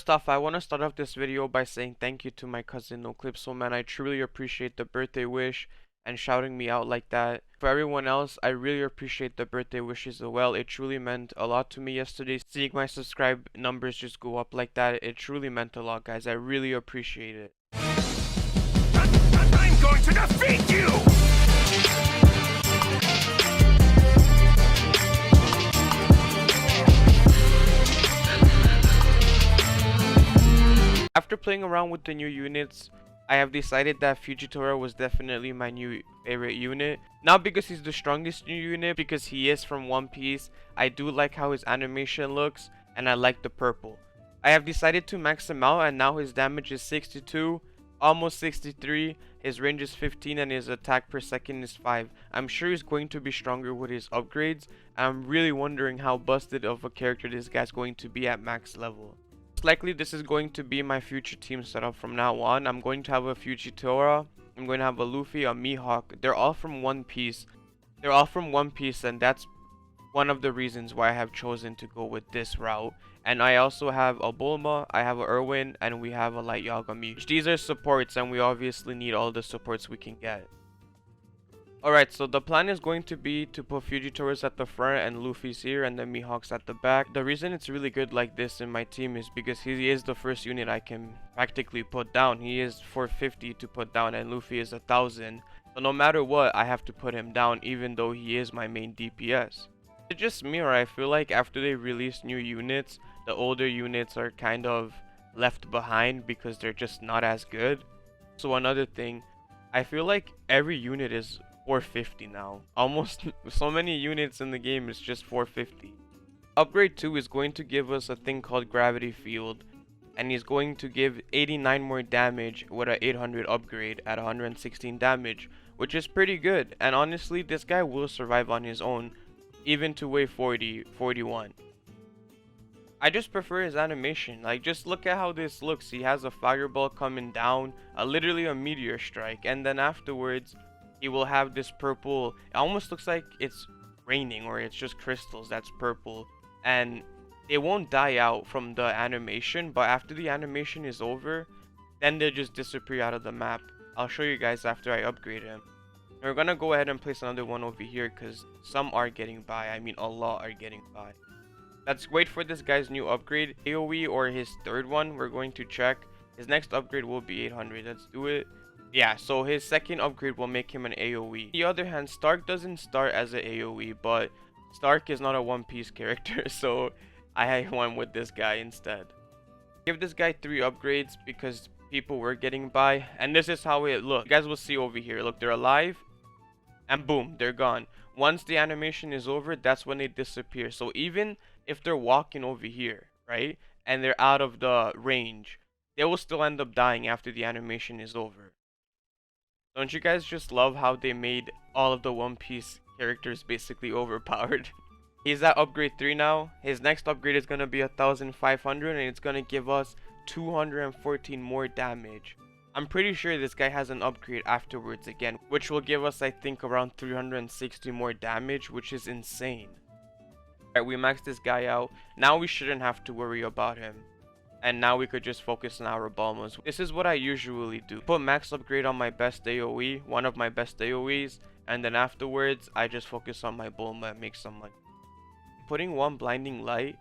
First off, I want to start off this video by saying thank you to my cousin NoClipso, man. I truly appreciate the birthday wish and shouting me out like that. For everyone else, I really appreciate the birthday wishes as well. It truly meant a lot to me yesterday. Seeing my subscribe numbers just go up like that, it truly meant a lot, guys. I really appreciate it. I'm going to defeat you! After playing around with the new units, I have decided that FUJITORA was definitely my new favorite unit. Not because he's the strongest new unit, because he is from One Piece. I do like how his animation looks, and I like the purple. I have decided to max him out, and now his damage is 62, almost 63, his range is 15, and his attack per second is 5. I'm sure he's going to be stronger with his upgrades. I'm really wondering how busted of a character this guy's going to be at max level. Likely this is going to be my future team setup from now on. I'm going to have a FUJITORA, I'm going to have a Luffy, a Mihawk. They're all from One Piece. And that's one of the reasons why I have chosen to go with this route. And I also have a Bulma, I have a Erwin, and we have a Light Yagami. These are supports, and we obviously need all the supports we can get. Alright, so the plan is going to be to put FUJITORAs at the front and Luffy's here and then Mihawk's at the back. The reason it's really good like this in my team is because he is the first unit I can practically put down. He is 450 to put down and Luffy is 1000. So no matter what, I have to put him down even though he is my main DPS. It's just me, or I feel like after they release new units, the older units are kind of left behind because they're just not as good. So another thing, I feel like every unit is 450 now. Almost so many units in the game is just 450. Upgrade 2 is going to give us a thing called gravity field, and he's going to give 89 more damage with an 800 upgrade at 116 damage, which is pretty good. And honestly, this guy will survive on his own even to weigh 41. I just prefer his animation. Like, just look at how this looks. He has a fireball coming down, literally a meteor strike, and then afterwards he will have this purple. It almost looks like it's raining or it's just crystals that's purple, and they won't die out from the animation, but after the animation is over, then they just disappear out of the map. I'll show you guys after I upgrade him. And we're gonna go ahead and place another one over here because some are getting by. I mean, a lot are getting by. Let's wait for this guy's new upgrade, AoE or his third one. We're going to check. His next upgrade will be 800. Let's do it. Yeah, so his second upgrade will make him an AoE. On the other hand, Stark doesn't start as an AoE, but Stark is not a One Piece character, so I went with this guy instead. Give this guy 3 upgrades because people were getting by, and this is how it looks. You guys will see over here. Look, they're alive, and boom, they're gone. Once the animation is over, that's when they disappear. So even if they're walking over here, right, and they're out of the range, they will still end up dying after the animation is over. Don't you guys just love how they made all of the One Piece characters basically overpowered? He's at upgrade 3 now. His next upgrade is going to be 1500 and it's going to give us 214 more damage. I'm pretty sure this guy has an upgrade afterwards again, which will give us, I think, around 360 more damage, which is insane. Alright, we maxed this guy out. Now we shouldn't have to worry about him. And now we could just focus on our Bulmas. This is what I usually do. Put max upgrade on my best AoE, one of my best AoEs, and then afterwards, I just focus on my Bulma and make some money. Putting one blinding light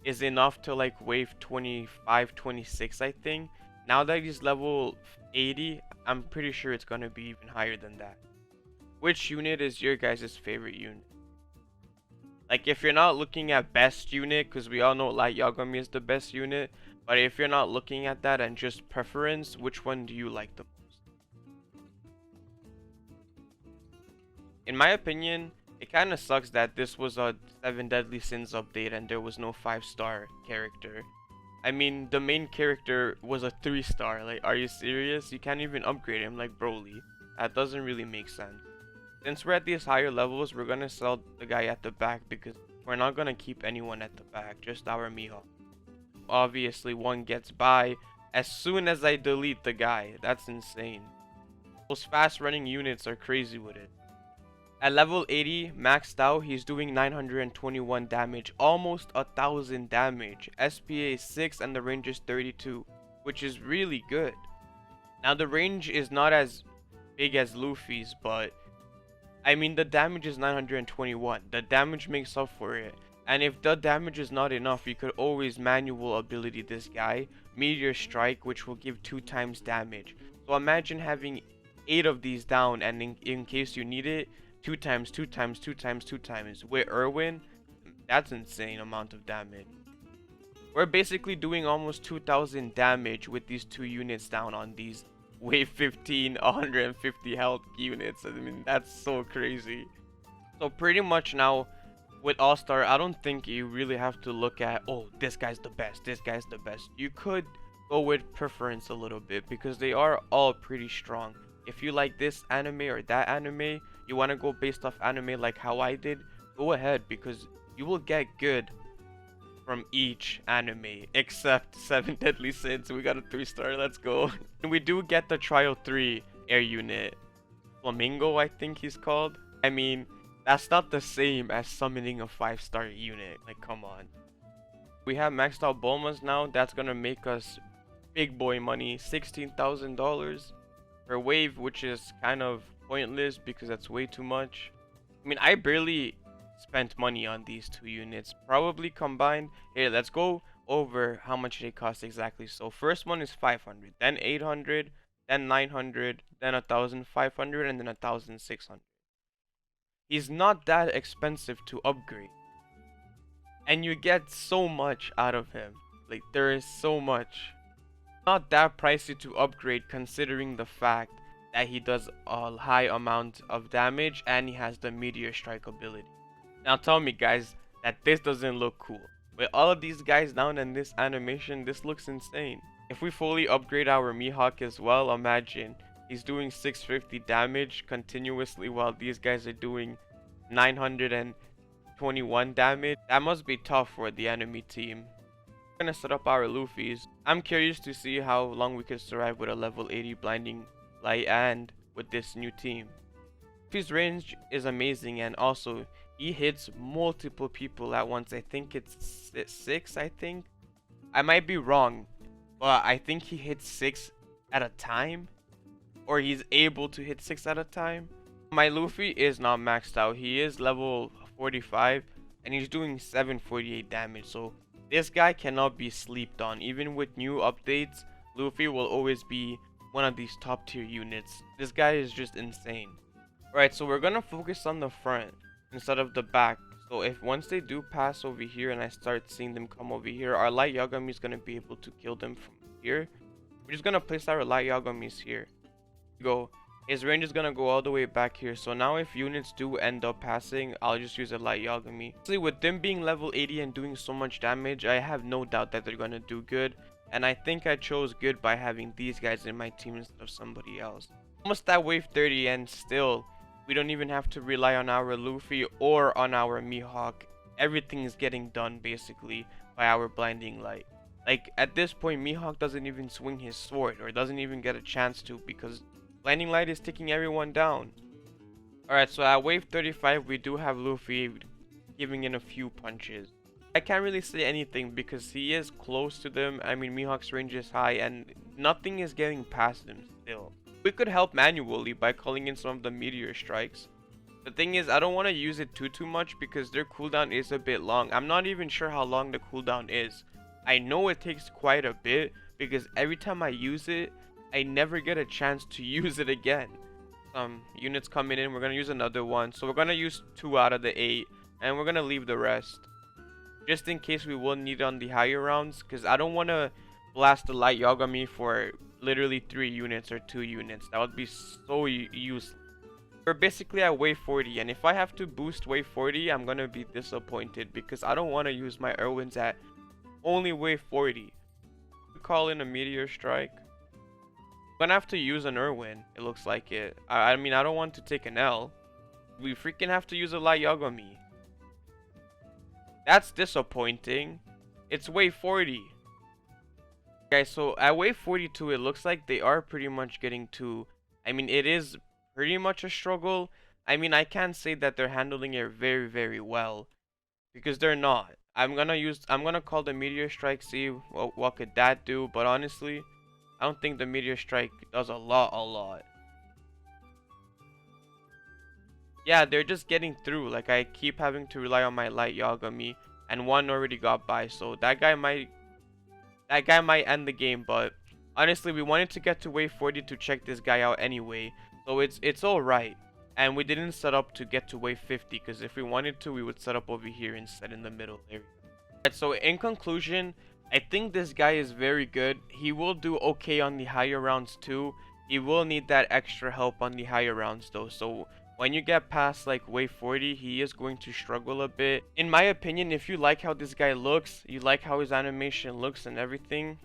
is enough to like wave 25, 26, I think. Now that he's level 80, I'm pretty sure it's gonna be even higher than that. Which unit is your guys' favorite unit? Like, if you're not looking at best unit, because we all know Light Yagami is the best unit, but if you're not looking at that and just preference, which one do you like the most? In my opinion, it kind of sucks that this was a 7 Deadly Sins update and there was no 5-star character. I mean, the main character was a 3-star. Like, are you serious? You can't even upgrade him like Broly. That doesn't really make sense. Since we're at these higher levels, we're gonna sell the guy at the back because we're not gonna keep anyone at the back, just our Mihawk. Obviously, one gets by as soon as I delete the guy. That's insane. Those fast running units are crazy with it. At level 80 maxed out, he's doing 921 damage, almost 1000 damage. SPA is 6 and the range is 32, which is really good. Now the range is not as big as Luffy's, but I mean the damage is 921. The damage makes up for it. And if the damage is not enough, you could always manual ability this guy, Meteor Strike, which will give 2 times damage. So imagine having 8 of these down, and in case you need it, 2 times, 2 times, 2 times, 2 times. With Irwin, that's insane amount of damage. We're basically doing almost 2000 damage with these 2 units down on these wave 15, 150 health units. I mean, that's so crazy. So pretty much now, with All-Star, I don't think you really have to look at, oh, this guy's the best, this guy's the best. You could go with preference a little bit because they are all pretty strong. If you like this anime or that anime, you want to go based off anime like how I did, go ahead because you will get good from each anime except 7 Deadly Sins. We got a 3-star, let's go. And we do get the Trial 3 air unit. Flamingo, I think he's called. I mean, that's not the same as summoning a 5-star unit. Like, come on. We have maxed out Bulmas now. That's gonna make us big boy money. $16,000 per wave, which is kind of pointless because that's way too much. I mean, I barely spent money on these 2 units. Probably combined. Here, let's go over how much they cost exactly. So first one is 500, then 800, then 900, then 1,500, and then 1,600. He's not that expensive to upgrade. And you get so much out of him. Like, there is so much. Not that pricey to upgrade considering the fact that he does a high amount of damage and he has the Meteor Strike ability. Now tell me guys that this doesn't look cool. With all of these guys down in this animation, this looks insane. If we fully upgrade our Mihawk as well, imagine. He's doing 650 damage continuously while these guys are doing 921 damage. That must be tough for the enemy team. We're gonna set up our Luffy's. I'm curious to see how long we can survive with a level 80 blinding light and with this new team. Luffy's range is amazing, and also he hits multiple people at once. I think it's 6, I think. I might be wrong, but I think he hits 6 at a time. Or he's able to hit 6 at a time. My Luffy is not maxed out. He is level 45 and he's doing 748 damage. So this guy cannot be slept on. Even with new updates, Luffy will always be one of these top tier units. This guy is just insane. Alright, so we're gonna focus on the front instead of the back. So if once they do pass over here and I start seeing them come over here, our light Yagami is gonna be able to kill them from here. We're just gonna place our light Yagamis here. Go. His range is gonna go all the way back here. So now if units do end up passing, I'll just use a light Yagami. Honestly, with them being level 80 and doing so much damage, I have no doubt that they're gonna do good. And I think I chose good by having these guys in my team instead of somebody else. Almost at wave 30 and still, we don't even have to rely on our Luffy or on our Mihawk. Everything is getting done basically by our blinding light. Like at this point, Mihawk doesn't even swing his sword or doesn't even get a chance to because blinding light is taking everyone down. Alright, so at wave 35 we do have Luffy giving in a few punches. I can't really say anything because he is close to them. I mean, Mihawk's range is high and nothing is getting past him still. We could help manually by calling in some of the Meteor Strikes. The thing is, I don't want to use it too much because their cooldown is a bit long. I'm not even sure how long the cooldown is. I know it takes quite a bit because every time I use it, I never get a chance to use it again. Some units coming in, we're going to use another one. So we're going to use 2 out of the 8 and we're going to leave the rest. Just in case we will need it on the higher rounds because I don't want to blast the light Yagami for literally 3 units or 2 units. That would be so useless. We're basically at wave 40 and if I have to boost wave 40, I'm going to be disappointed because I don't want to use my Irwins at only wave 40. Call in a Meteor Strike. I'm gonna have to use an Irwin, it looks like it. I mean, I don't want to take an L. We freaking have to use a light Yagami. That's disappointing. It's wave 40. Guys, so at wave 42, it looks like they are pretty much getting to... I mean, it is pretty much a struggle. I mean, I can't say that they're handling it very, very well, because they're not. I'm gonna call the meteor strike, see what could that do, but honestly, I don't think the meteor strike does a lot. Yeah, they're just getting through. Like, I keep having to rely on my light Yagami, and one already got by, so that guy might end the game. But honestly, we wanted to get to wave 40 to check this guy out anyway, so it's all right. And we didn't set up to get to wave 50, because if we wanted to, we would set up over here instead in the middle area. Right, so in conclusion, I think this guy is very good. He will do okay on the higher rounds too. He will need that extra help on the higher rounds though. So when you get past like wave 40, he is going to struggle a bit. In my opinion, if you like how this guy looks, you like how his animation looks and everything,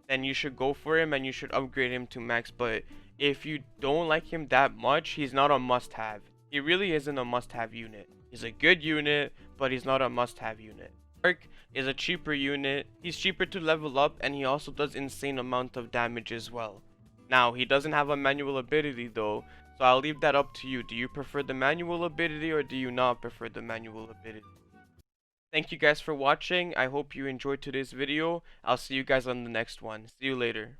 then you should go for him and you should upgrade him to max. But if you don't like him that much, he's not a must-have. He really isn't a must-have unit. He's a good unit, but he's not a must-have unit. Arc is a cheaper unit. He's cheaper to level up, and he also does insane amount of damage as well. Now, he doesn't have a manual ability though, so I'll leave that up to you. Do you prefer the manual ability or do you not prefer the manual ability? Thank you guys for watching. I hope you enjoyed today's video. I'll see you guys on the next one. See you later.